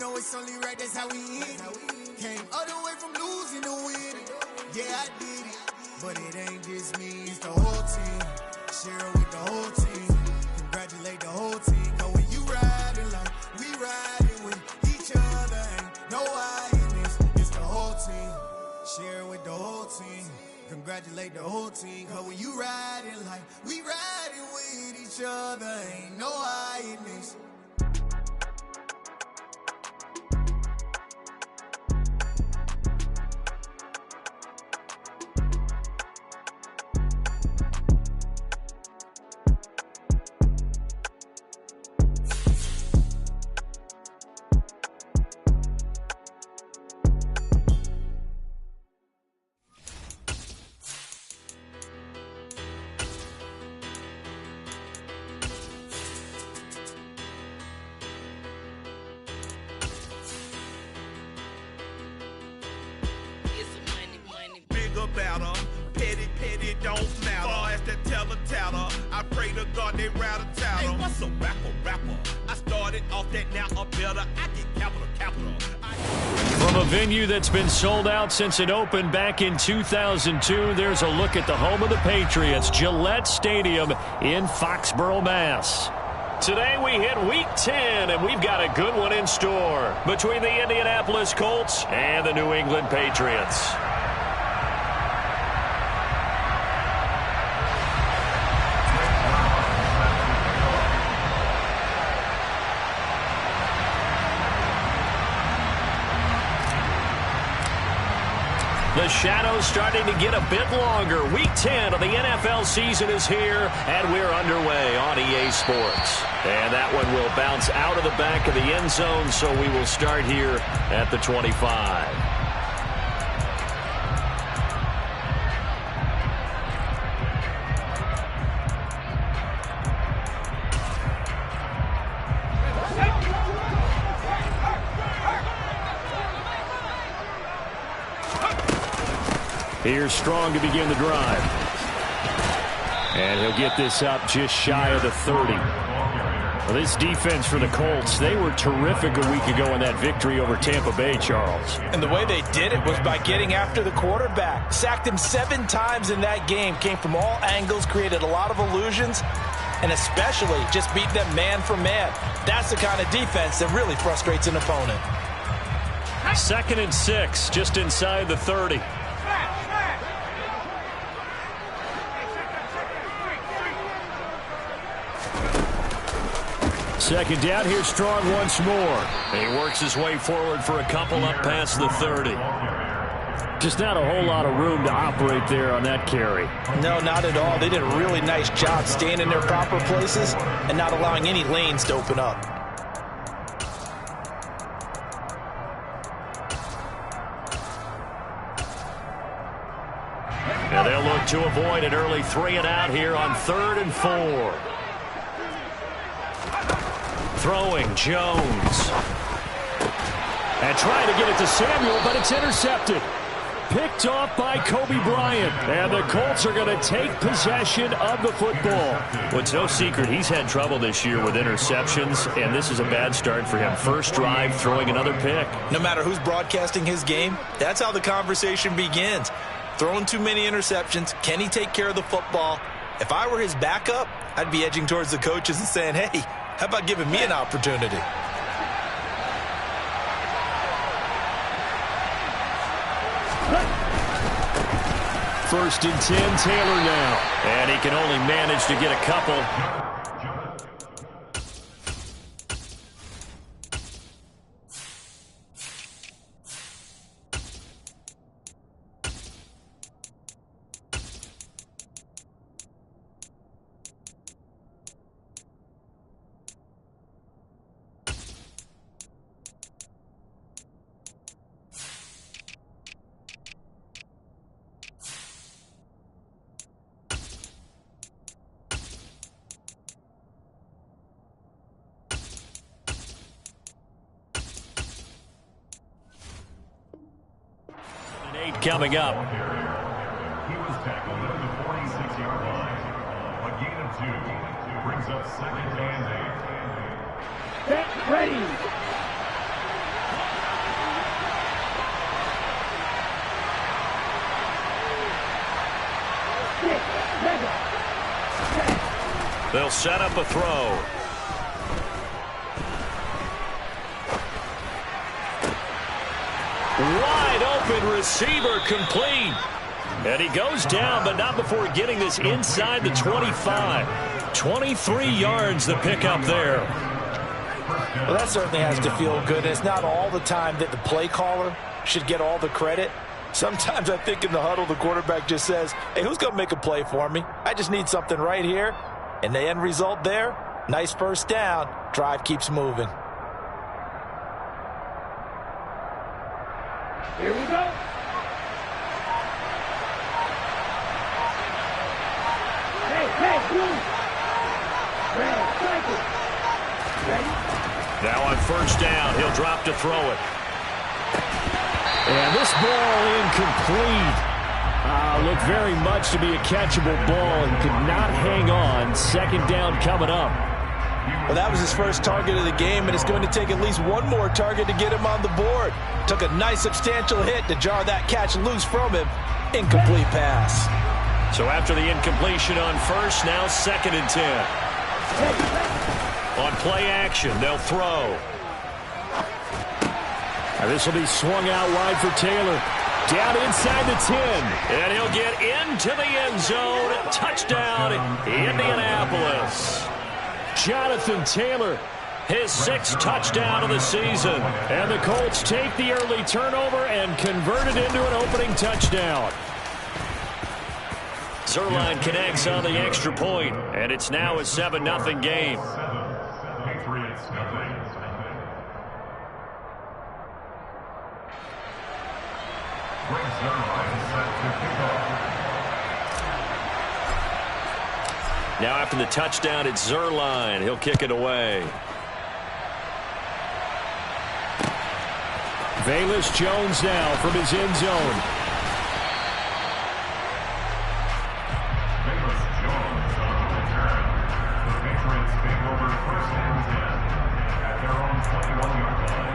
know it's only right, that's how we hit it. Came all the way from losing to winning. Yeah, I did it. But it ain't just me, it's the whole team. Share it with the whole team. Congratulate the whole team. Cause when you riding like we riding with each other, ain't no I in this. It's the whole team. Share it with the whole team. Congratulate the whole team. Cause when you riding like we riding with each other, ain't no I in this. About her. Petty don't matter. As that teller tatter, I pray to God they rattle tattle. Hey, what's a rapper? I started off that, now I'm better. I get capital. From a venue that's been sold out since it opened back in 2002, there's a look at the home of the Patriots, Gillette Stadium in Foxborough, Mass. Today we hit Week 10, and we've got a good one in store between the Indianapolis Colts and the New England Patriots. The shadow's starting to get a bit longer. Week 10 of the NFL season is here, and we're underway on EA Sports. And that one will bounce out of the back of the end zone, so we will start here at the 25. Here's Strong to begin the drive. And he'll get this up just shy of the 30. Well, this defense for the Colts, they were terrific a week ago in that victory over Tampa Bay, Charles. And the way they did it was by getting after the quarterback. Sacked him 7 times in that game. Came from all angles, created a lot of illusions, and especially just beat them man for man. That's the kind of defense that really frustrates an opponent. 2nd and 6, just inside the 30. Second down, here's Strong once more. He works his way forward for a couple up past the 30. Just not a whole lot of room to operate there on that carry. No, not at all. They did a really nice job staying in their proper places and not allowing any lanes to open up. And they'll look to avoid an early 3 and out here on 3rd and 4. Throwing, Jones. And trying to get it to Samuel, but it's intercepted. Picked off by Kobe Bryant. And the Colts are going to take possession of the football. Well, it's no secret he's had trouble this year with interceptions, and this is a bad start for him. First drive, throwing another pick. No matter who's broadcasting his game, that's how the conversation begins. Throwing too many interceptions, can he take care of the football? If I were his backup, I'd be edging towards the coaches and saying, hey, how about giving me an opportunity? First and 10, Taylor now. And he can only manage to get a couple. Coming up. He was tackled at the 46-yard line. A gain of 2 brings up 2nd and 8. Get ready. They'll set up a throw. Wide open receiver, complete. And he goes down, but not before getting this inside the 25. 23 yards the pickup there. Well, that certainly has to feel good. It's not all the time that the play caller should get all the credit. Sometimes I think in the huddle, the quarterback just says, hey, who's going to make a play for me? I just need something right here. And the end result there, nice first down. Drive keeps moving. Here we go. Now on first down, he'll drop to throw it. And this ball incomplete. Looked very much to be a catchable ball and could not hang on. Second down coming up. Well, that was his first target of the game, and it's going to take at least one more target to get him on the board. Took a nice substantial hit to jar that catch loose from him. Incomplete pass. So after the incompletion on first, now 2nd and 10. On play action, they'll throw. This will be swung out wide for Taylor. Down inside the 10. And he'll get into the end zone. Touchdown, Indianapolis. Jonathan Taylor, his 6th touchdown of the season. And the Colts take the early turnover and convert it into an opening touchdown. Zuerlein connects on the extra point, and it's now a 7-0 game. Patriots nothing. Greg Zuerlein set to kick off. Now after the touchdown, it's Zuerlein. He'll kick it away. Velus Jones now from his end zone. Velus Jones on the return. The Patriots take over 1st and 10 at their own 21-yard line.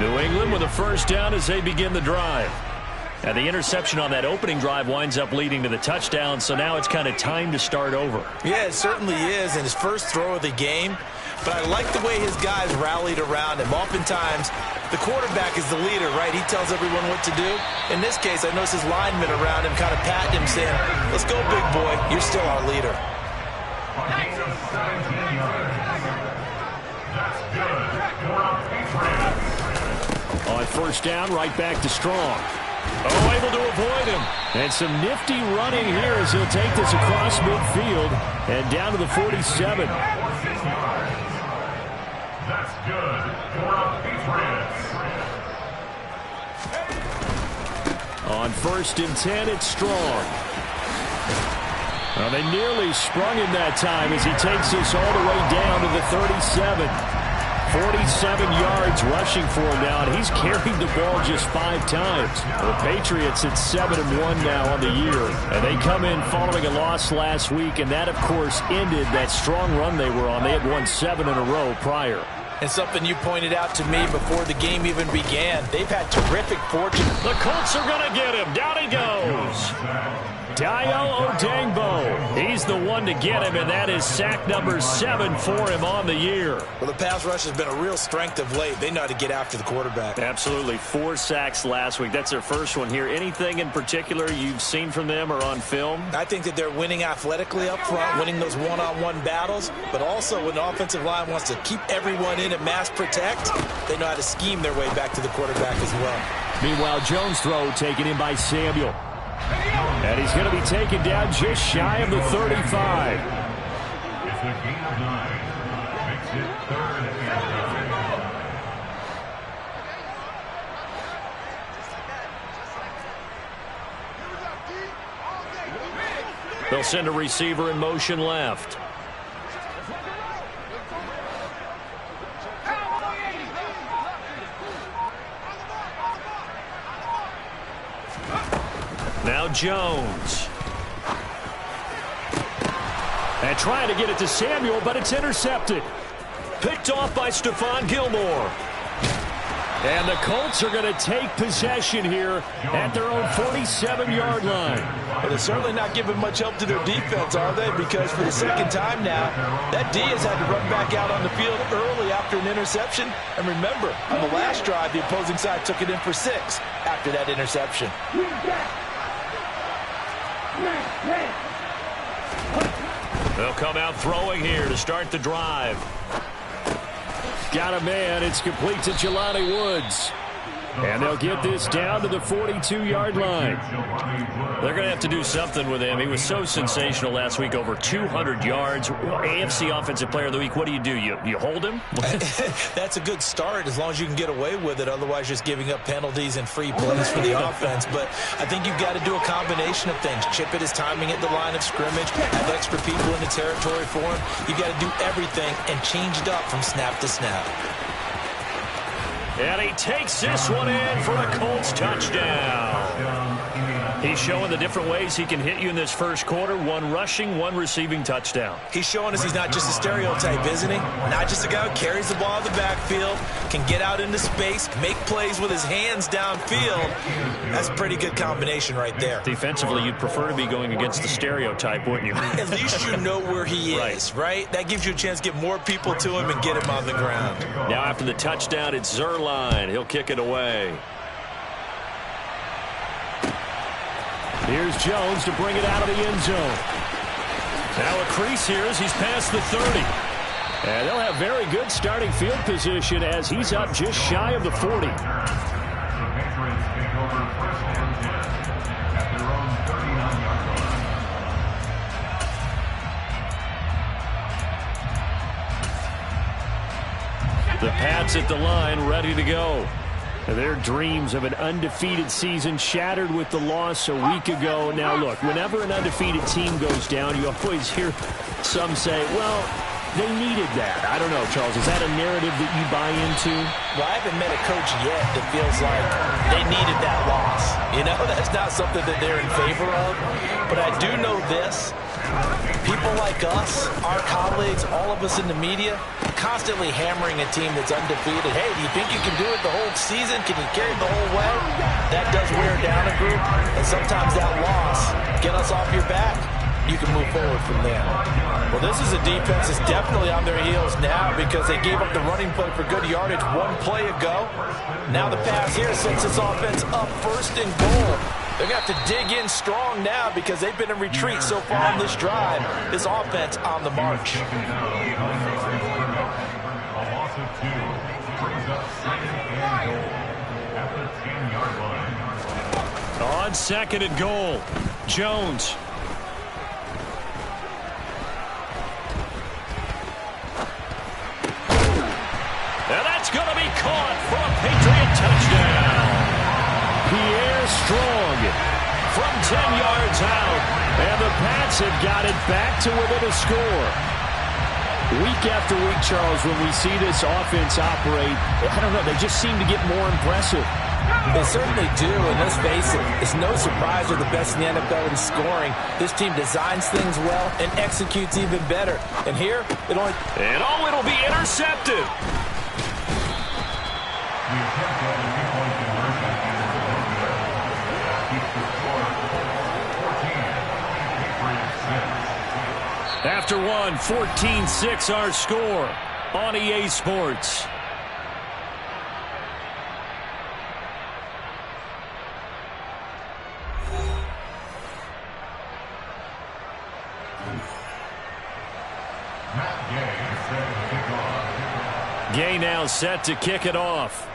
New England with a first down as they begin the drive. And the interception on that opening drive winds up leading to the touchdown, so now it's kind of time to start over. Yeah, it certainly is, and his first throw of the game. But I like the way his guys rallied around him. Oftentimes, the quarterback is the leader, right? He tells everyone what to do. In this case, I noticed his linemen around him kind of patting him, saying, let's go, big boy. You're still our leader. A gain of 17 yards. That's good for our Patriots. On first down, right back to Strong. Oh, able to avoid him. And some nifty running here as he'll take this across midfield and down to the 47. That's good for our Patriots. On 1st and 10, it's Strong. Well, they nearly sprung him that time as he takes this all the way down to the 37. 47 yards rushing for him now, and he's carried the ball just 5 times. The Patriots at 7-1 now on the year, and they come in following a loss last week, and that, of course, ended that strong run they were on. They had won 7 in a row prior. And something you pointed out to me before the game even began, they've had terrific fortune. The Colts are going to get him. Down he goes. Dayo Odeyingbo. He's the one to get him, and that is sack number 7 for him on the year. Well, the pass rush has been a real strength of late. They know how to get after the quarterback. Absolutely. 4 sacks last week. That's their first one here. Anything in particular you've seen from them or on film? I think that they're winning athletically up front, winning those one-on-one battles, but also when the offensive line wants to keep everyone in and mass protect, they know how to scheme their way back to the quarterback as well. Meanwhile, Jones' throw taken in by Samuel. And he's going to be taken down just shy of the 35. It's a gain of 9. Makes it 3rd and 9. They'll send a receiver in motion left. Now Jones. And trying to get it to Samuel, but it's intercepted. Picked off by Stephon Gilmore. And the Colts are going to take possession here at their own 47-yard line. Well, they're certainly not giving much help to their defense, are they? Because for the second time now, that D has had to run back out on the field early after an interception. And remember, on the last drive, the opposing side took it in for 6 after that interception. They'll come out throwing here to start the drive. Got a man. It's complete to Jelani Woods. And they'll get this down to the 42-yard line. They're going to have to do something with him. He was so sensational last week, over 200 yards. AFC Offensive Player of the Week, what do? You hold him? That's a good start as long as you can get away with it. Otherwise, just giving up penalties and free plays for the offense. But I think you've got to do a combination of things. Chip at his timing at the line of scrimmage, have extra people in the territory for him. You've got to do everything and change it up from snap to snap. And he takes this one in for a Colts touchdown. He's showing the different ways he can hit you in this first quarter. 1 rushing, 1 receiving touchdown. He's showing us he's not just a stereotype, isn't he? Not just a guy who carries the ball in the backfield, can get out into space, make plays with his hands downfield. That's a pretty good combination right there. Defensively, you'd prefer to be going against the stereotype, wouldn't you? At least you know where he is, right? That gives you a chance to get more people to him and get him on the ground. Now after the touchdown, it's Zuerlein. He'll kick it away. Here's Jones to bring it out of the end zone. Now a crease here as he's past the 30. And they'll have very good starting field position as he's up just shy of the 40. The Patriots take over 1st and 10 at their own 39-yard line. The Pats at the line, ready to go. Their dreams of an undefeated season shattered with the loss a week ago. Now, look, whenever an undefeated team goes down, you always hear some say, well, they needed that. I don't know, Charles. Is that a narrative that you buy into? Well, I haven't met a coach yet that feels like they needed that loss. You know, that's not something that they're in favor of. But I do know this. People like us, our colleagues, all of us in the media, constantly hammering a team that's undefeated. Hey, do you think you can do it the whole season? Can you carry it the whole way? That does wear down a group. And sometimes that loss, get us off your back, you can move forward from there. Well, this is a defense that's definitely on their heels now because they gave up the running play for good yardage 1 play ago. Now the pass here sets this offense up 1st and goal. They're going to have to dig in strong now because they've been in retreat so far on this drive. This offense on the march. A loss of 2 brings up 2nd and goal at the 10-yard line. On 2nd and goal, Jones. And that's going to be caught for a Patriot touchdown. Pierre Strong from 10 yards out. And the Pats have got it back to within a score. Week after week, Charles, when we see this offense operate, I don't know, they just seem to get more impressive. They certainly do, and let's face it, it's no surprise they're the best in the NFL in scoring. This team designs things well and executes even better. And here, it'll be intercepted. The attempt at a 2-point conversion keeps the score 14, Patriots 6. After one, 14-6 our score on EA Sports. Gay now set to kick it off.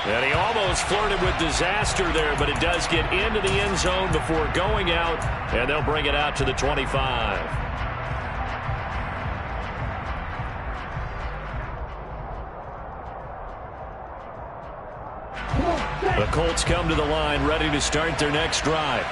And he almost flirted with disaster there, but it does get into the end zone before going out, and they'll bring it out to the 25. The Colts come to the line, ready to start their next drive.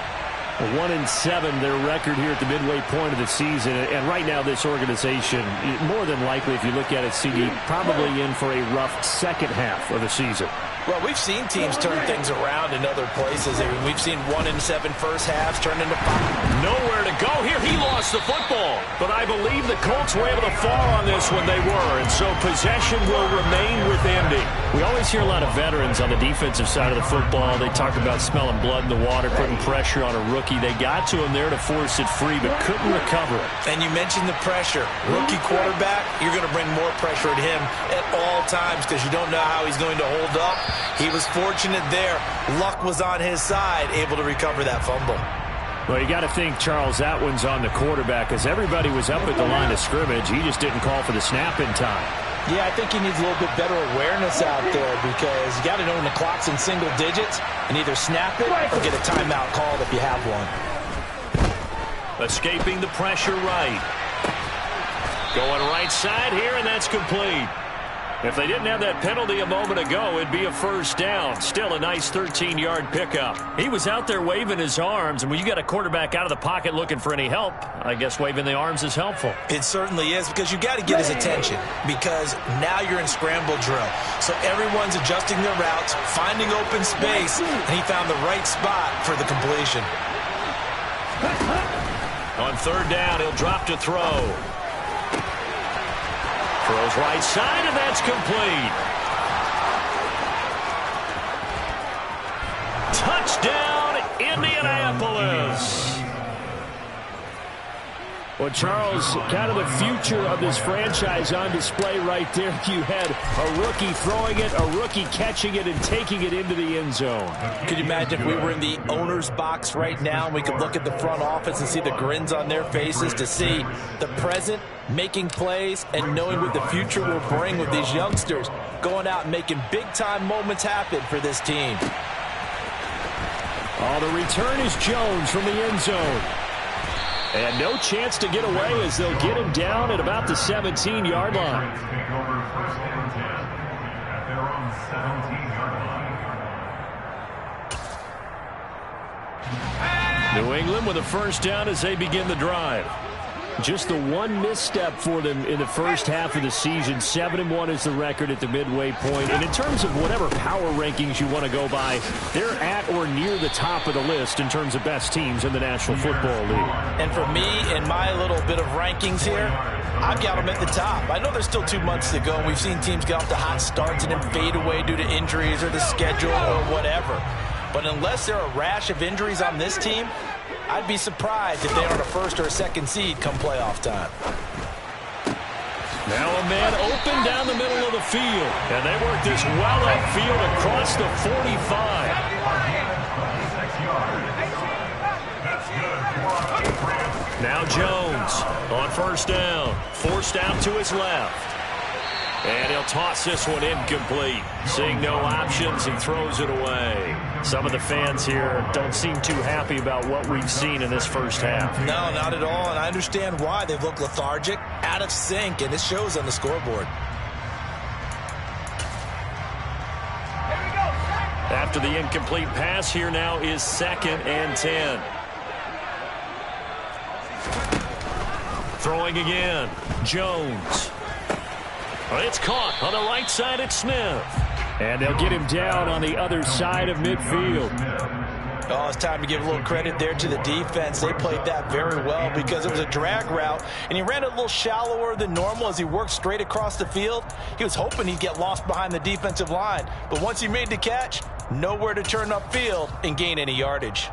1-7, their record here at the midway point of the season. And right now, this organization, more than likely, if you look at it, CD, probably in for a rough second half of the season. Well, we've seen teams turn things around in other places. I mean, we've seen 1-7 first halves turn into 5. Nowhere to go here. He lost the football. But I believe the Colts were able to fall on this when they were. And so possession will remain with Indy. We always hear a lot of veterans on the defensive side of the football. They talk about smelling blood in the water, putting pressure on a rookie. They got to him there to force it free, but couldn't recover it. And you mentioned the pressure. Rookie quarterback, you're going to bring more pressure at him at all times because you don't know how he's going to hold up. He was fortunate there. Luck was on his side, able to recover that fumble. Well, you got to think, Charles, that one's on the quarterback because everybody was up at the line of scrimmage. He just didn't call for the snap in time. Yeah, I think he needs a little bit better awareness out there because you got to know when the clock's in single digits and either snap it or get a timeout called if you have one. Escaping the pressure right. Going right side here, and that's complete. If they didn't have that penalty a moment ago, it'd be a first down. Still a nice 13-yard pickup. He was out there waving his arms, and when you got a quarterback out of the pocket looking for any help, I guess waving the arms is helpful. It certainly is because you got to get his attention because now you're in scramble drill. So everyone's adjusting their routes, finding open space, and he found the right spot for the completion. On third down, he'll drop to throw. Throws right side, and that's complete. Touchdown, Indianapolis. Well, Charles, kind of the future of this franchise on display right there. You had a rookie throwing it, a rookie catching it, and taking it into the end zone. Could you imagine if we were in the owner's box right now and we could look at the front office and see the grins on their faces to see the present making plays and knowing what the future will bring with these youngsters going out and making big-time moments happen for this team. Oh, the return is Jones from the end zone. And no chance to get away as they'll get him down at about the 17-yard line. Take over first and 10 at their own 17-yard line. New England with a first down as they begin the drive. Just the one misstep for them in the first half of the season. 7-1 is the record at the midway point. And in terms of whatever power rankings you want to go by, they're at or near the top of the list in terms of best teams in the National Football League. And for me, in my little bit of rankings here, I've got them at the top. I know there's still 2 months to go. We've seen teams get off to hot starts and then fade away due to injuries or the schedule or whatever. But unless there are a rash of injuries on this team, I'd be surprised if they aren't a first or a second seed come playoff time. Now a man open down the middle of the field. And they work this well upfield across the 45. Now Jones on first down. Forced out to his left. And he'll toss this one incomplete. Seeing no options, he throws it away. Some of the fans here don't seem too happy about what we've seen in this first half. No, not at all, and I understand why. They've looked lethargic, out of sync, and it shows on the scoreboard. After the incomplete pass, here now is 2nd and 10. Throwing again, Jones. It's caught on the right side at Smith. And they'll get him down on the other side of midfield. Oh, it's time to give a little credit there to the defense. They played that very well because it was a drag route, and he ran it a little shallower than normal as he worked straight across the field. He was hoping he'd get lost behind the defensive line, but once he made the catch, nowhere to turn upfield and gain any yardage.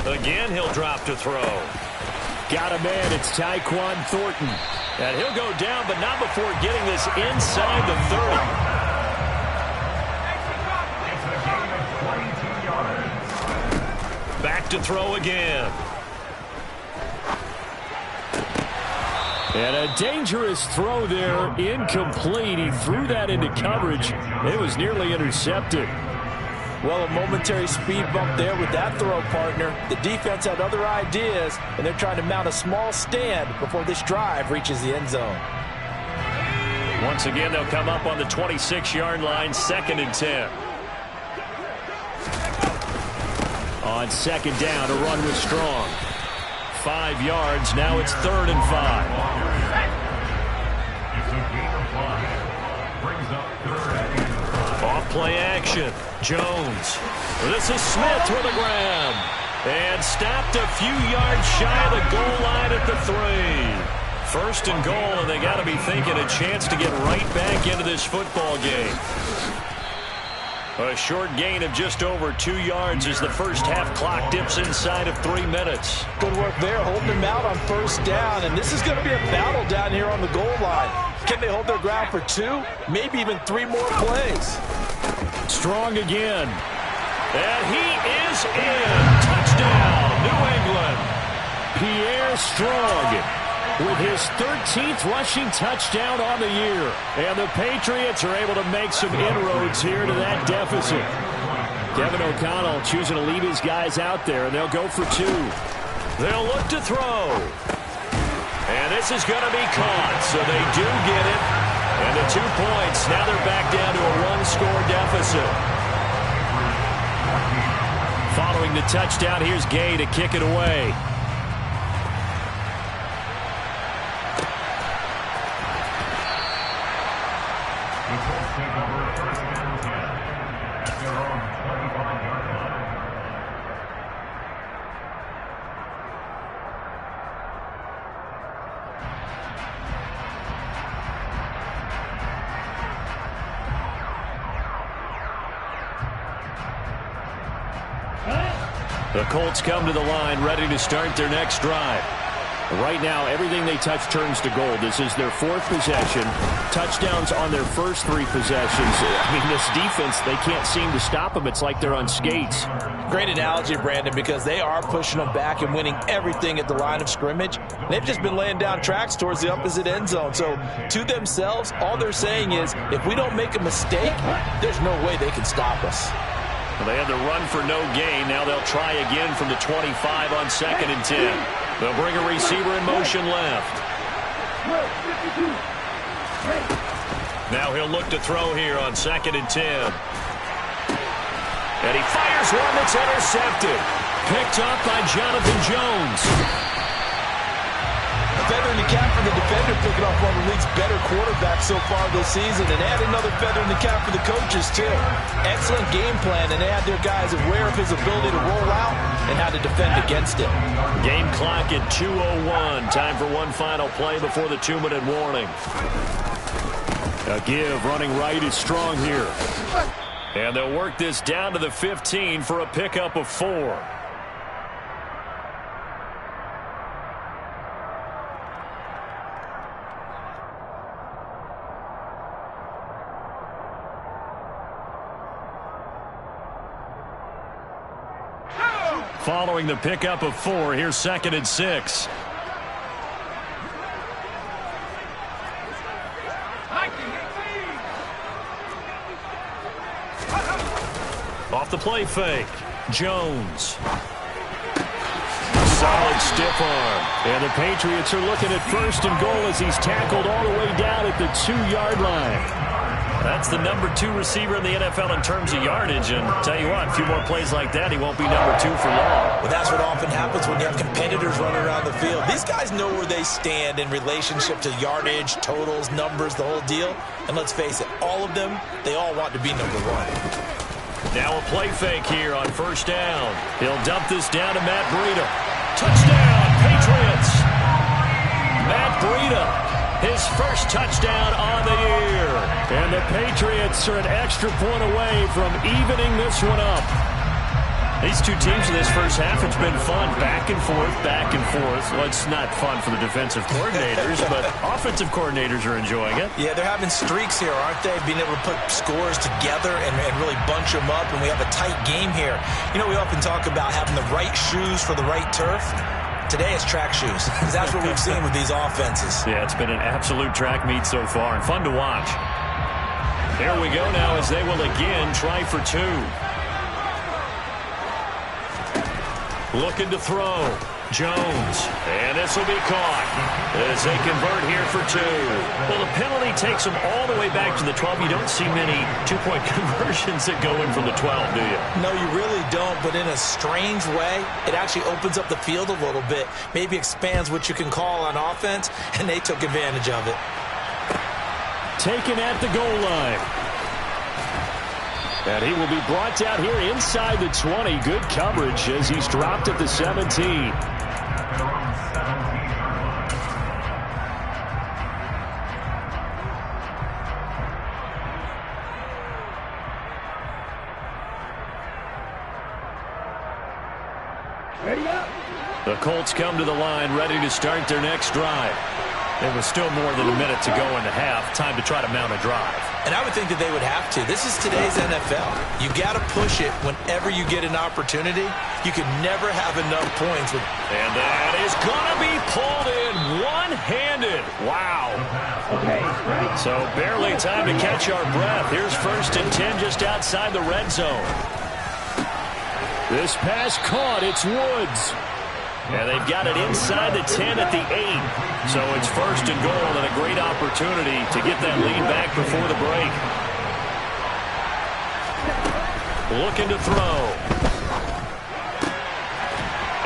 Again, he'll drop to throw. Got a man, it's Tyquan Thornton. And he'll go down, but not before getting this inside the 30. Back to throw again. And a dangerous throw there, incomplete. He threw that into coverage. It was nearly intercepted. Well, a momentary speed bump there with that throw, partner. The defense had other ideas, and they're trying to mount a small stand before this drive reaches the end zone. Once again, they'll come up on the 26-yard line, 2nd and 10. On 2nd down, a run was strong. 5 yards, now it's 3rd and 5. It's a gain of 5. Brings up 3rd and 5. Off play action. Jones. This is Smith with a grab. And stopped a few yards shy of the goal line at the 3. 1st and goal, and they got to be thinking a chance to get right back into this football game. A short gain of just over 2 yards as the first half clock dips inside of 3 minutes. Good work there, holding them out on 1st down, and this is going to be a battle down here on the goal line. Can they hold their ground for 2, maybe even 3 more plays? Strong again. And he is in. Touchdown, New England. Pierre Strong with his 13th rushing touchdown on the year. And the Patriots are able to make some inroads here to that deficit. Kevin O'Connell choosing to leave his guys out there, and they'll go for 2. They'll look to throw. And this is going to be caught, so they do get it. And the 2 points, now they're back down to a 1-score deficit. Following the touchdown, here's Gay to kick it away. The Colts come to the line ready to start their next drive. Right now, everything they touch turns to gold. This is their 4th possession. Touchdowns on their first 3 possessions. I mean, this defense, they can't seem to stop them. It's like they're on skates. Great analogy, Brandon, because they are pushing them back and winning everything at the line of scrimmage. They've just been laying down tracks towards the opposite end zone. So, to themselves, all they're saying is, if we don't make a mistake, there's no way they can stop us. Well, they had the run for no gain. Now they'll try again from the 25 on 2nd and 10. They'll bring a receiver in motion left. Now he'll look to throw here on 2nd and 10. And he fires one that's intercepted. Picked up by Jonathan Jones. Feather in the cap for the defender, picking off one of the league's better quarterbacks so far this season, and add another feather in the cap for the coaches, too. Excellent game plan, and they had their guys aware of his ability to roll out and how to defend against it. Game clock at 2:01. Time for one final play before the 2-minute warning. A give running right is Strong here. And they'll work this down to the 15 for a pickup of 4. Following the pickup of 4, here's 2nd and 6. Off the play fake, Jones. Solid stiff arm. And the Patriots are looking at 1st and goal as he's tackled all the way down at the 2-yard line. That's the number 2 receiver in the NFL in terms of yardage. And tell you what, a few more plays like that, he won't be number 2 for long. Well, that's what often happens when you have competitors running around the field. These guys know where they stand in relationship to yardage, totals, numbers, the whole deal. And let's face it, all of them, they all want to be number 1. Now a play fake here on 1st down. He'll dump this down to Matt Breida. Touchdown, Patriots! Matt Breida. His first touchdown on the year. And the Patriots are an extra point away from evening this one up. These two teams in this first half, it's been fun. Back and forth, back and forth. Well, it's not fun for the defensive coordinators, but offensive coordinators are enjoying it. Yeah, they're having streaks here, aren't they? Being able to put scores together and really bunch them up, and we have a tight game here. You know, we often talk about having the right shoes for the right turf. Today it's track shoes. That's what we've seen with these offenses. Yeah, it's been an absolute track meet so far and fun to watch. There we go now as they will again try for 2. Looking to throw. Jones. And this will be caught. as they convert here for 2. Well, the penalty takes them all the way back to the 12. You don't see many two-point conversions that go in from the 12, do you? No, you really don't, but in a strange way, it actually opens up the field a little bit, maybe expands what you can call on offense, and they took advantage of it. Taken at the goal line. And he will be brought down here inside the 20. Good coverage as he's dropped at the 17. The Colts come to the line ready to start their next drive. There was still more than a minute to go in the half. Time to try to mount a drive. And I would think that they would have to. This is today's NFL. You got to push it whenever you get an opportunity. You can never have enough points. And that is going to be pulled in one-handed. Wow. So barely time to catch our breath. Here's 1st and 10 just outside the red zone. This pass caught. It's Woods. And they've got it inside the 10 at the 8. So it's 1st and goal and a great opportunity to get that lead back before the break. Looking to throw.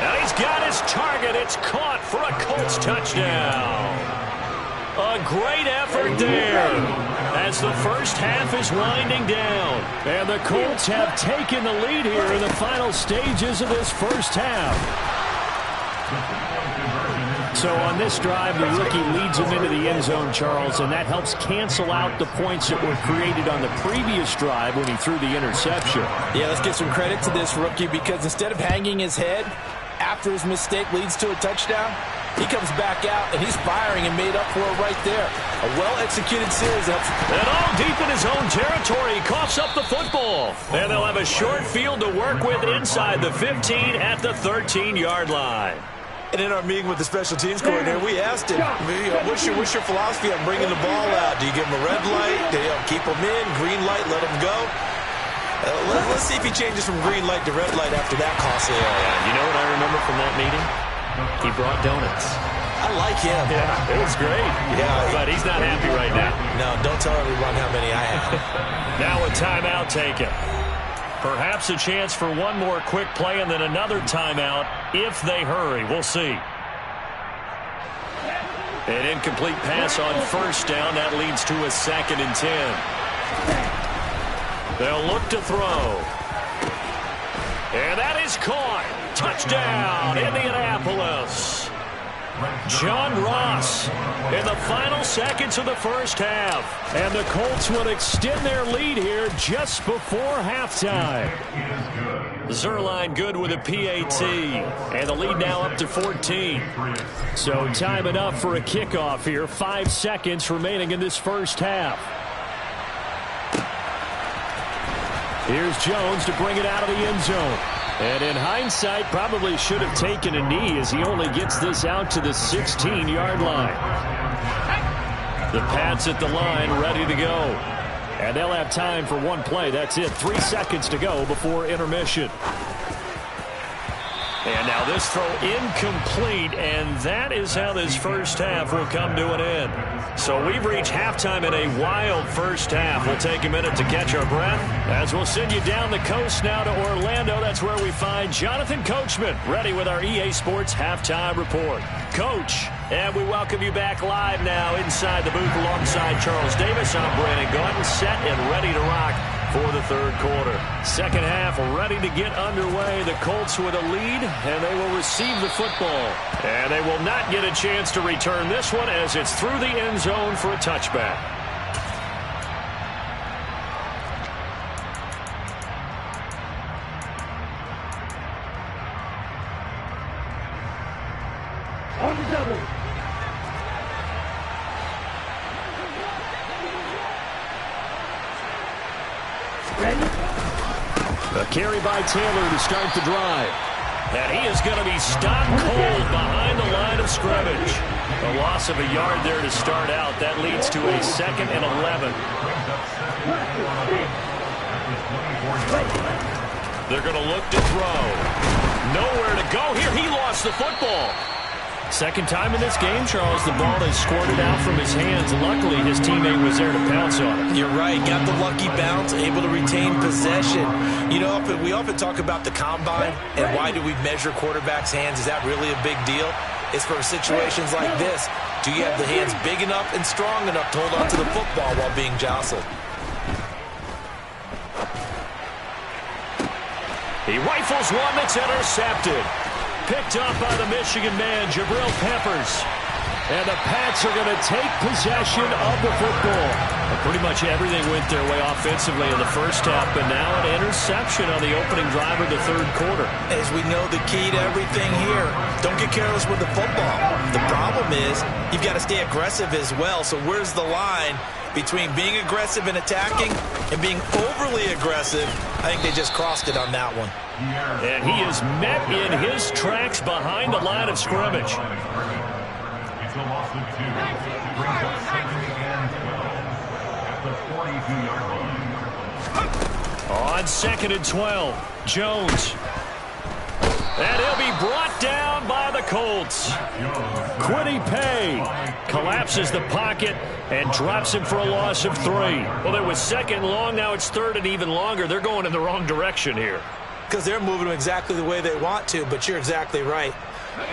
And he's got his target. It's caught for a Colts touchdown. A great effort there as the first half is winding down. And the Colts have taken the lead here in the final stages of this first half. So on this drive, the rookie leads him into the end zone, Charles, and that helps cancel out the points that were created on the previous drive when he threw the interception. Yeah, let's give some credit to this rookie because instead of hanging his head after his mistake leads to a touchdown, he comes back out and he's firing and made up for it right there. A well-executed series. And all deep in his own territory, he coughs up the football. And they'll have a short field to work with inside the 15 at the 13-yard line. And in our meeting with the special teams coordinator, we asked him, what's your philosophy on bringing the ball out? Do you give him a red light? Do you keep him in? Green light, let him go? Let's see if he changes from green light to red light after that costly area. You know what I remember from that meeting? He brought donuts. I like him. Yeah, it was great. Yeah, but he's not happy right now. No, don't tell everyone how many I have. Now a timeout taken. Perhaps a chance for one more quick play and then another timeout if they hurry. We'll see. An incomplete pass on 1st down. That leads to a 2nd and 10. They'll look to throw. And that is caught. Touchdown, Indianapolis. John Ross in the final seconds of the first half. And the Colts would extend their lead here just before halftime. Zerline good with a PAT. And the lead now up to 14. So time enough for a kickoff here. 5 seconds remaining in this first half. Here's Jones to bring it out of the end zone. And in hindsight, probably should have taken a knee as he only gets this out to the 16-yard line. The Pats at the line, ready to go. And they'll have time for one play. That's it. 3 seconds to go before intermission. And now this throw incomplete, and that is how this first half will come to an end. So we've reached halftime in a wild first half. We'll take a minute to catch our breath as we'll send you down the coast now to Orlando. That's where we find Jonathan Coachman, ready with our EA Sports Halftime Report. Coach, and we welcome you back live now inside the booth alongside Charles Davis. I'm Brandon Gaudin, set and ready to rock for the third quarter. Second half ready to get underway. The Colts with a lead, and they will receive the football. And they will not get a chance to return this one as it's through the end zone for a touchback. On the double. A carry by Taylor to start the drive. And he is going to be stopped cold behind the line of scrimmage. A loss of a yard there to start out. That leads to a 2nd and 11. They're going to look to throw. Nowhere to go here. He lost the football. Second time in this game, Charles, the ball has squirted out from his hands. Luckily, his teammate was there to pounce on it. You're right. Got the lucky bounce, able to retain possession. You know, we often talk about the combine and why do we measure quarterbacks' hands. Is that really a big deal? It's for situations like this. Do you have the hands big enough and strong enough to hold on to the football while being jostled? He rifles one that's intercepted. Picked up by the Michigan man, Jabril Peppers. And the Pats are going to take possession of the football. Well, pretty much everything went their way offensively in the first half, but now an interception on the opening drive of the third quarter. As we know, the key to everything here, don't get careless with the football. The problem is you've got to stay aggressive as well. So where's the line between being aggressive and attacking and being overly aggressive? I think they just crossed it on that one. And he is met in his tracks behind the line of scrimmage. It's a loss of 2. Brings up 2nd and 12 at the 42-yard line. On 2nd and 12, Jones. And he'll be brought down by the Colts. Kwity Paye collapses the pocket and drops him for a loss of 3. Well, it was 2nd long. Now it's 3rd and even longer. They're going in the wrong direction here. Because they're moving them exactly the way they want to, but you're exactly right.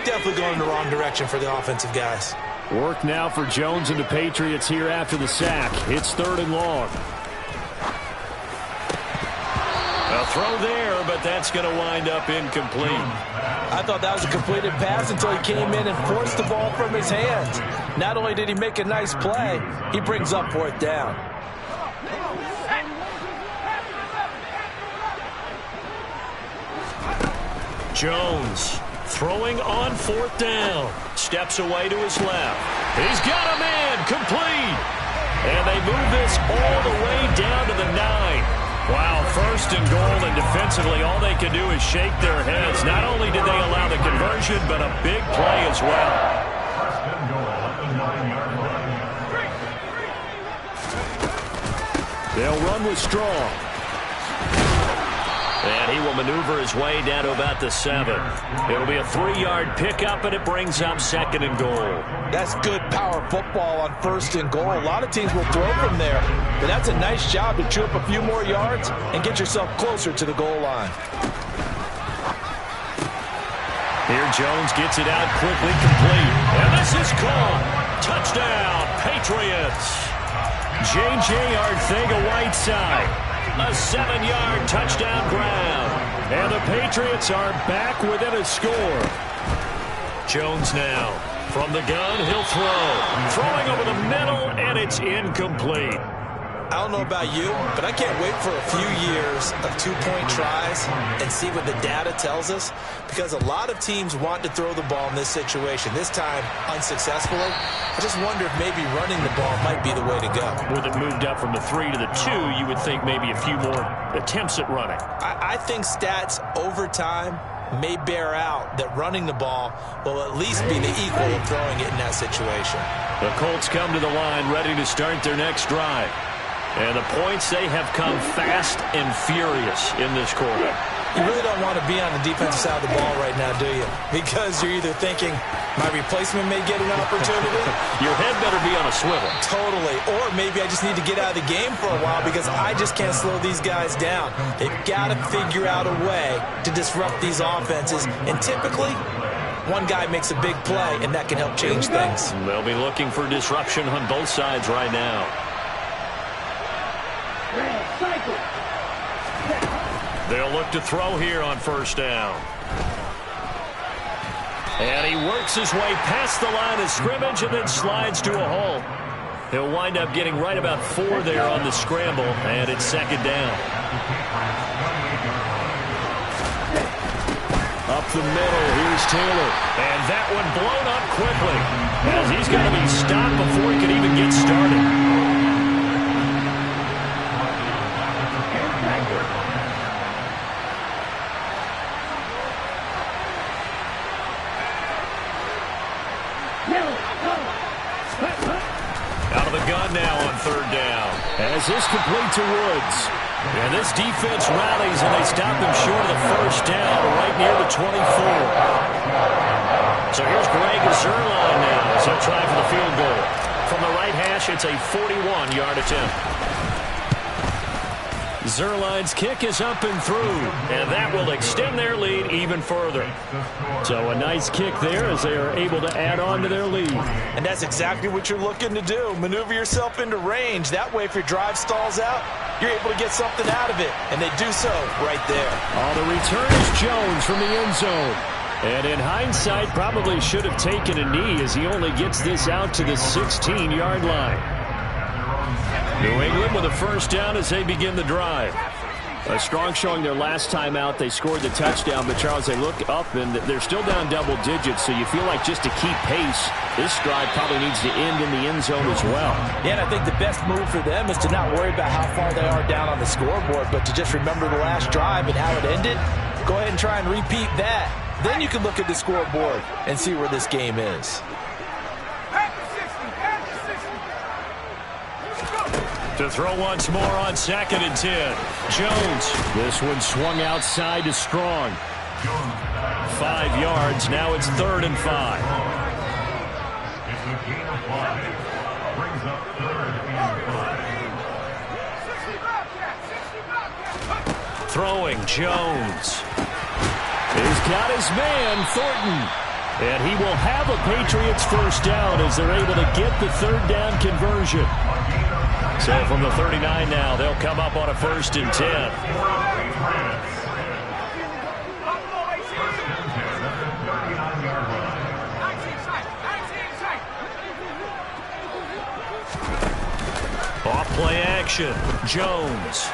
Definitely going in the wrong direction for the offensive guys. Work now for Jones and the Patriots here after the sack. It's 3rd and long. A throw there, but that's going to wind up incomplete. I thought that was a completed pass until he came in and forced the ball from his hands. Not only did he make a nice play, he brings up 4th down. Jones throwing on 4th down. Steps away to his left. He's got a man complete. And they move this all the way down to the 9. Wow, 1st and goal, and defensively all they can do is shake their heads. Not only did they allow the conversion, but a big play as well. 1st and goal at the 9-yard line. They'll run with Strong. And he will maneuver his way down to about the 7. It'll be a 3-yard pickup, and it brings up 2nd and goal. That's good power football on 1st and goal. A lot of teams will throw from there, but that's a nice job to chew up a few more yards and get yourself closer to the goal line. Here Jones gets it out quickly, complete. And this is caught. Touchdown, Patriots. J.J. Arcega-Whiteside. A 7-yard touchdown grab. And the Patriots are back within a score. Jones now. From the gun, he'll throw. Throwing over the middle, and it's incomplete. I don't know about you, but I can't wait for a few years of 2-point tries and see what the data tells us, because a lot of teams want to throw the ball in this situation. This time, unsuccessfully. I just wonder if maybe running the ball might be the way to go. With it moved up from the 3 to the 2, you would think maybe a few more attempts at running. I think stats over time may bear out that running the ball will at least be the equal of throwing it in that situation. The Colts come to the line ready to start their next drive. And the points, they have come fast and furious in this quarter. You really don't want to be on the defensive side of the ball right now, do you? Because you're either thinking, my replacement may get an opportunity. Your head better be on a swivel. Totally. Or maybe I just need to get out of the game for a while because I just can't slow these guys down. They've got to figure out a way to disrupt these offenses. And typically, one guy makes a big play, and that can help change things. They'll be looking for disruption on both sides right now. They'll look to throw here on 1st down. And he works his way past the line of scrimmage and then slides to a halt. He'll wind up getting right about 4 there on the scramble, and it's 2nd down. Up the middle, here's Taylor. And that one blown up quickly, as he's got to be stopped before he can even get started. Out of the gun now on 3rd down. As this complete to Woods. And this defense rallies, and they stop him short of the 1st down right near the 24. So here's Greg Zuerlein now as he'll try for the field goal. From the right hash, it's a 41-yard attempt. Zuerlein's kick is up and through, and that will extend their lead even further. So a nice kick there as they are able to add on to their lead. And that's exactly what you're looking to do. Maneuver yourself into range. That way, if your drive stalls out, you're able to get something out of it. And they do so right there. On the return is Jones from the end zone. And in hindsight, probably should have taken a knee as he only gets this out to the 16-yard line. New England with a first down as they begin the drive. A strong showing their last time out. They scored the touchdown, but Charles, they look up and they're still down double digits, so you feel like just to keep pace, this drive probably needs to end in the end zone as well. Yeah, and I think the best move for them is to not worry about how far they are down on the scoreboard, but to just remember the last drive and how it ended. Go ahead and try and repeat that. Then you can look at the scoreboard and see where this game is. To throw once more on 2nd and 10. Jones. This one swung outside to Strong. 5 yards. Now it's 3rd and 5. It's a gain of 5. Brings up 3rd and 5. Throwing Jones. He's got his man, Thornton. And he will have a Patriots first down as they're able to get the 3rd down conversion. So from the 39 now, they'll come up on a 1st and 10. Off play action. Jones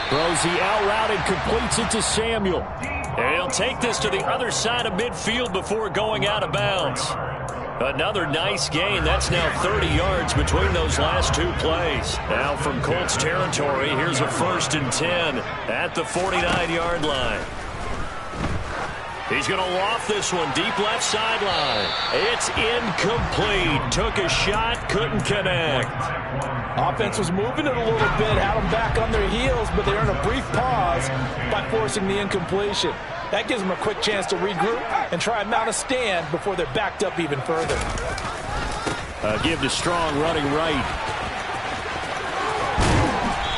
throws the out route and completes it to Samuel. And he'll take this to the other side of midfield before going out of bounds. Another nice gain. That's now 30 yards between those last 2 plays. Now from Colts territory, here's a 1st and 10 at the 49-yard line. He's going to loft this one deep left sideline. It's incomplete. Took a shot, couldn't connect. Offense was moving it a little bit, had them back on their heels, but they're in a brief pause by forcing the incompletion. That gives them a quick chance to regroup and try and mount a stand before they're backed up even further. Give to Strong running right.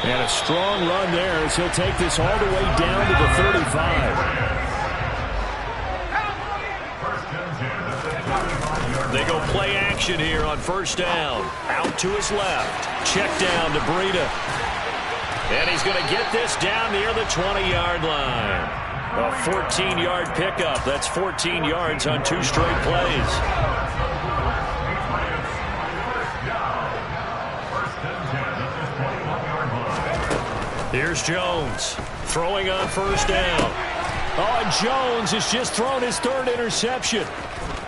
And a strong run there as he'll take this all the way down to the 35. They go play action here on 1st down. Out to his left. Check down to Breida. And he's going to get this down near the 20-yard line. A 14-yard pickup. That's 14 yards on 2 straight plays. Here's Jones throwing on 1st down. Oh, and Jones has just thrown his 3rd interception.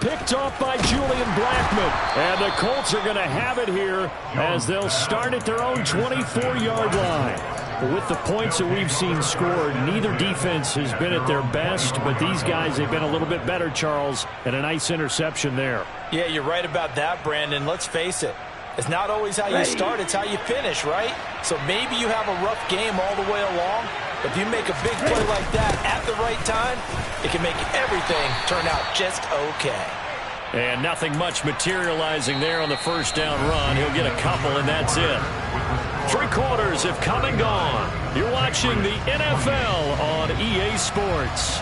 Picked off by Julian Blackmon. And the Colts are going to have it here as they'll start at their own 24-yard line. With the points that we've seen scored, neither defense has been at their best, but these guys have been a little bit better, Charles, and a nice interception there. Yeah, you're right about that, Brandon. Let's face it. It's not always how you start, it's how you finish, right? So maybe you have a rough game all the way along, but if you make a big play like that at the right time, it can make everything turn out just okay. And nothing much materializing there on the 1st down run. He'll get a couple, and that's it. 3 quarters have come and gone. You're watching the NFL on EA Sports.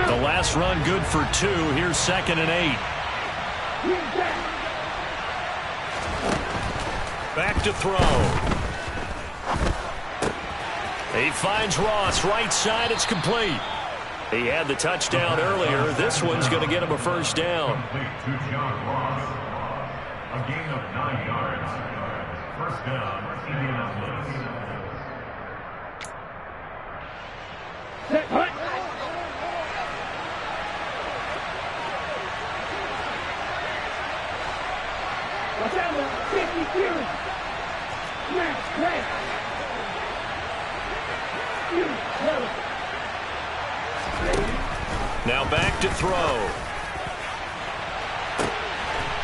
The last run good for 2. Here's 2nd and 8. Back to throw. He finds Ross right side. It's complete. He had the touchdown earlier. This one's going to get him a 1st down. Complete to John Ross. A gain of 9 yards. 1st down, Indianapolis. Watch out now. 50 Fury. Smash. Now back to throw.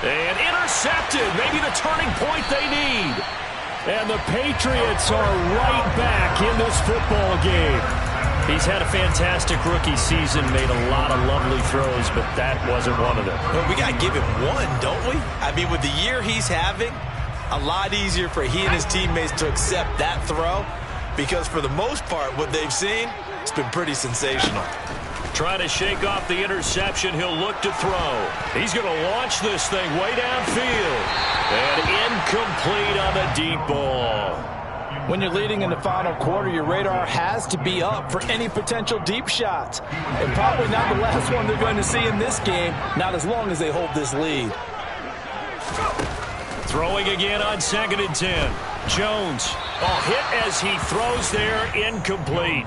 And intercepted. Maybe the turning point they need. And the Patriots are right back in this football game. He's had a fantastic rookie season, made a lot of lovely throws, but that wasn't one of them. Well, we got to give him one, don't we? I mean, with the year he's having, a lot easier for he and his teammates to accept that throw, because for the most part, what they've seen, it's been pretty sensational. Trying to shake off the interception, he'll look to throw. He's going to launch this thing way downfield. And incomplete on the deep ball. When you're leading in the final quarter, your radar has to be up for any potential deep shots. And probably not the last one they're going to see in this game, not as long as they hold this lead. Throwing again on 2nd and 10. Jones. Hit as he throws there, incomplete.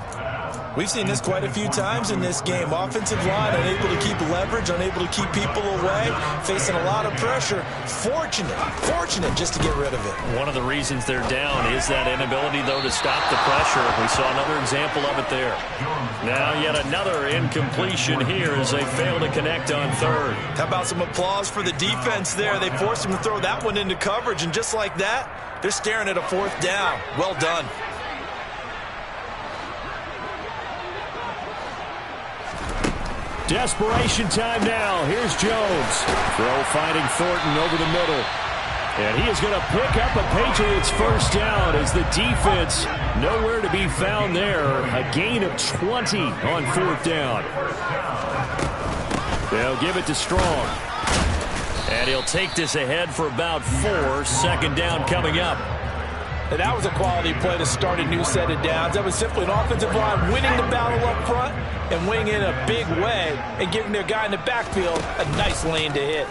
We've seen this quite a few times in this game. Offensive line unable to keep leverage, unable to keep people away, facing a lot of pressure. Fortunate just to get rid of it. One of the reasons they're down is that inability, though, to stop the pressure. We saw another example of it there. Now yet another incompletion here as they fail to connect on 3rd. How about some applause for the defense there? They forced him to throw that one into coverage, and just like that, they're staring at a 4th down. Well done. Desperation time now. Here's Jones. Throw finding Thornton over the middle. And he is going to pick up a Patriots first down as the defense nowhere to be found there. A gain of 20 on 4th down. They'll give it to Strong. And he'll take this ahead for about 4. 2nd down coming up. And that was a quality play to start a new set of downs. That was simply an offensive line winning the battle up front and winning in a big way and giving their guy in the backfield a nice lane to hit.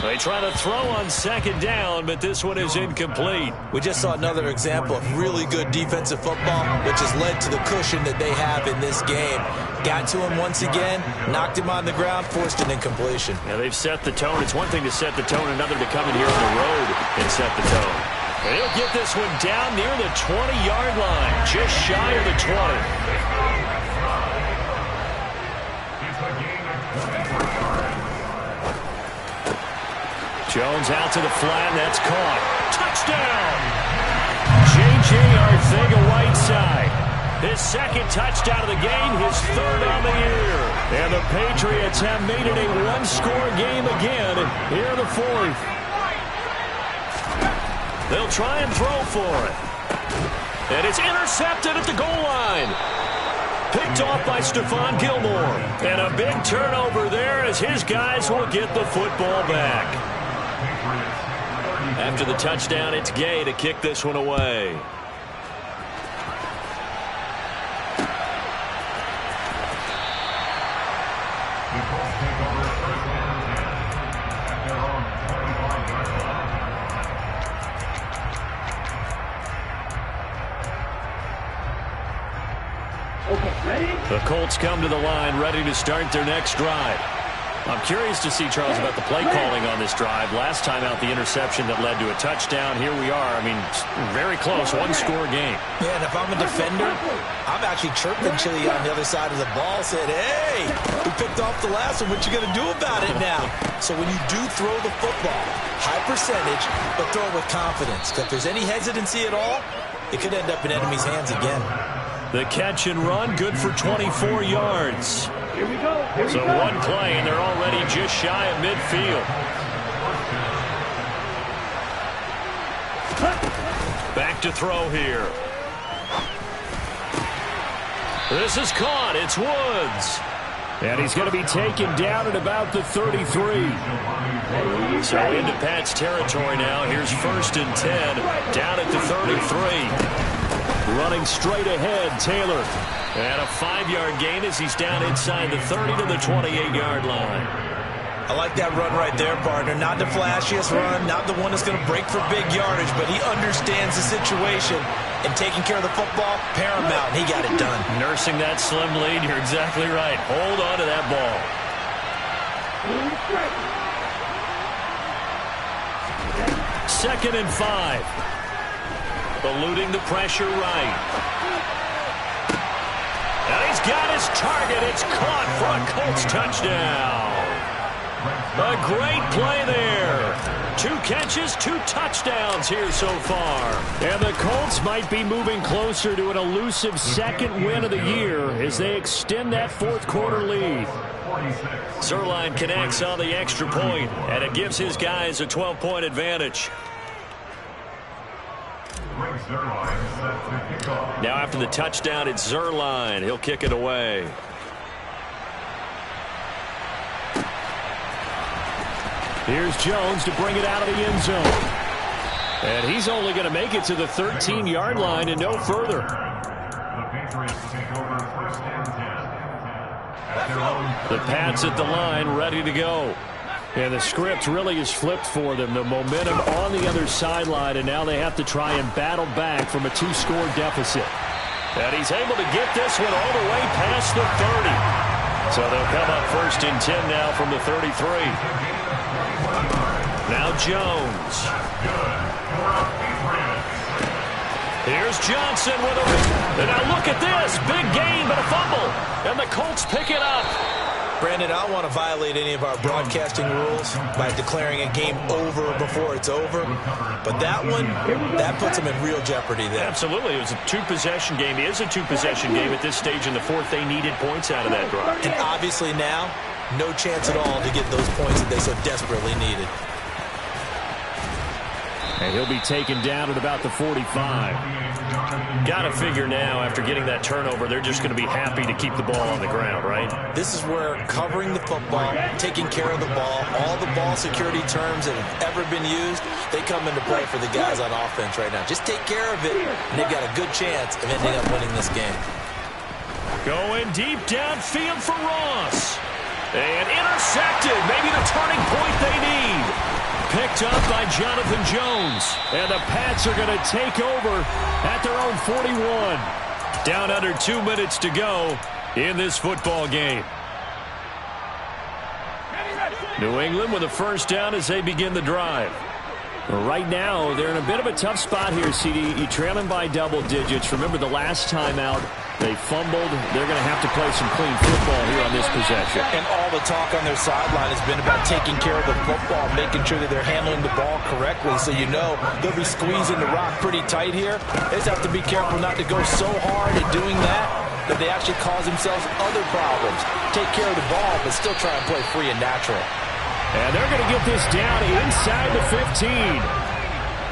They try to throw on 2nd down, but this one is incomplete. We just saw another example of really good defensive football, which has led to the cushion that they have in this game. Got to him once again, knocked him on the ground, forced an incompletion. Now they've set the tone. It's one thing to set the tone, another to come in here on the road and set the tone. And he'll get this one down near the 20-yard line, just shy of the 20. Jones out to the flat, that's caught. Touchdown! J.J. Arcega-Whiteside. His 2nd touchdown of the game, his 3rd on the year. And the Patriots have made it a 1-score game again here in the 4th. They'll try and throw for it. And it's intercepted at the goal line. Picked off by Stephon Gilmore. And a big turnover there as his guys will get the football back. After the touchdown, it's Gay to kick this one away. The Colts come to the line, ready to start their next drive. I'm curious to see, Charles, about the play calling on this drive. Last time out, the interception that led to a touchdown. Here we are. I mean, very close, 1-score game. Yeah, and if I'm a defender, I'm actually chirping Chili on the other side of the ball, said, hey, we picked off the last one. What you going to do about it now? So when you do throw the football, high percentage, but throw it with confidence. Because if there's any hesitancy at all, it could end up in enemy's hands again. The catch and run, good for 24 yards. Here we go. So one play, and they're already just shy of midfield. Back to throw here. This is caught. It's Woods. And he's going to be taken down at about the 33. So into Pat's territory now. Here's 1st and 10, down at the 33. Running straight ahead, Taylor. And a 5-yard gain as he's down inside the 30 to the 28-yard line. I like that run right there, partner. Not the flashiest run, not the one that's going to break for big yardage, but he understands the situation, and taking care of the football, paramount, and he got it done. Nursing that slim lead, you're exactly right. Hold on to that ball. 2nd and 5. Eluding the pressure right. And he's got his target. It's caught for a Colts touchdown. A great play there. 2 catches, 2 touchdowns here so far. And the Colts might be moving closer to an elusive second win of the year as they extend that fourth quarter lead. Zuerlein connects on the extra point, and it gives his guys a 12-point advantage. Now after the touchdown, it's Zuerlein. He'll kick it away. Here's Jones to bring it out of the end zone. And he's only going to make it to the 13-yard line and no further. The Pats at the line, ready to go. And the script really is flipped for them. The momentum on the other sideline, and now they have to try and battle back from a 2-score deficit. And he's able to get this one all the way past the 30. So they'll come up 1st and 10 now from the 33. Now Jones. Here's Johnson with a... And now look at this. Big gain, but a fumble. And the Colts pick it up. Brandon, I don't want to violate any of our broadcasting rules by declaring a game over before it's over. But that one, that puts them in real jeopardy there. Absolutely. It was a 2-possession game. It is a 2-possession game at this stage in the fourth. They needed points out of that drive. And obviously now, no chance at all to get those points that they so desperately needed. And he'll be taken down at about the 45. Got to figure now, after getting that turnover, they're just going to be happy to keep the ball on the ground, right? This is where covering the football, taking care of the ball, all the ball security terms that have ever been used, they come into play for the guys on offense right now. Just take care of it, and they've got a good chance of ending up winning this game. Going deep downfield for Ross. And intercepted. Maybe the turning point they need. Picked up by Jonathan Jones. And the Pats are going to take over at their own 41. Down under 2 minutes to go in this football game. New England with a first down as they begin the drive. Right now, they're in a bit of a tough spot here, CD. You trail them by double digits. Remember the last time out, they fumbled. They're going to have to play some clean football here on this possession. And all the talk on their sideline has been about taking care of the football, making sure that they're handling the ball correctly. So you know they'll be squeezing the rock pretty tight here. They just have to be careful not to go so hard at doing that they actually cause themselves other problems. Take care of the ball, but still try and play free and natural. And they're going to get this down inside the 15.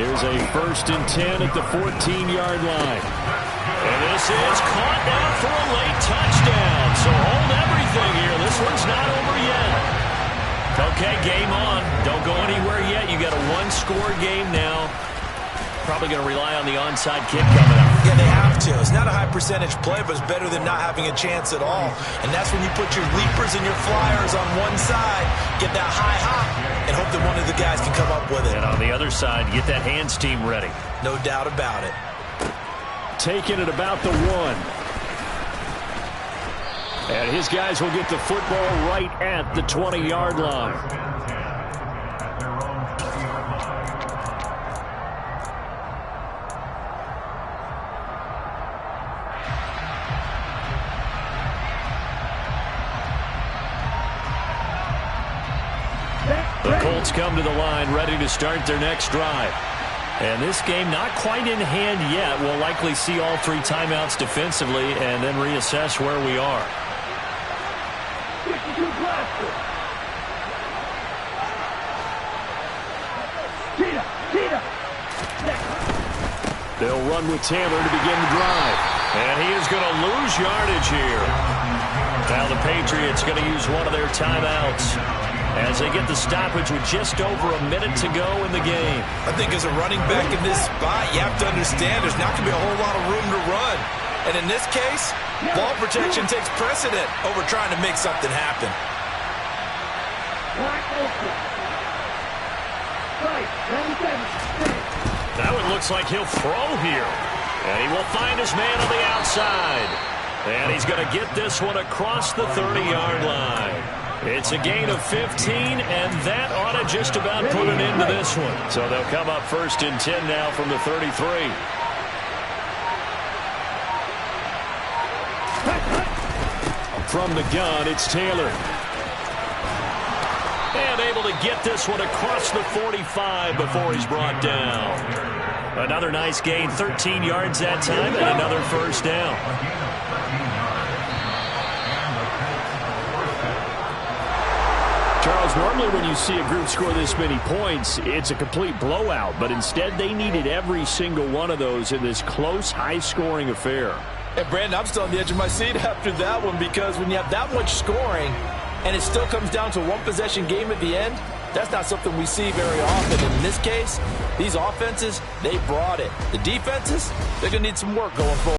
Here's a 1st and 10 at the 14-yard line. And this is caught down for a late touchdown. So hold everything here. This one's not over yet. Okay, game on. Don't go anywhere yet. You got a 1-score game now. Probably going to rely on the onside kick coming up. Yeah, they have to. It's not a high percentage play, but it's better than not having a chance at all. And that's when you put your leapers and your flyers on one side, get that high hop, and hope that one of the guys can come up with it. And on the other side, get that hands team ready. No doubt about it. Taking it about the 1. And his guys will get the football right at the 20-yard line. The Colts come to the line ready to start their next drive. And this game not quite in hand yet. We'll likely see all 3 timeouts defensively and then reassess where we are. They'll run with Taylor to begin the drive. And he is going to lose yardage here. Now the Patriots going to use one of their timeouts as they get the stoppage with just over a minute to go in the game. I think as a running back in this spot, you have to understand there's not going to be a whole lot of room to run. And in this case, ball protection takes precedent over trying to make something happen. Now it looks like he'll throw here. And he will find his man on the outside. And he's going to get this one across the 30-yard line. It's a gain of 15, and that ought to just about put an end to this one. So they'll come up 1st and 10 now from the 33. From the gun, it's Taylor. And able to get this one across the 45 before he's brought down. Another nice gain, 13 yards that time, and another first down. Charles, normally when you see a group score this many points, it's a complete blowout. But instead, they needed every single one of those in this close, high-scoring affair. And, Brandon, I'm still on the edge of my seat after that one, because when you have that much scoring and it still comes down to a one-possession game at the end, that's not something we see very often. And in this case, these offenses, they brought it. The defenses, they're going to need some work going forward.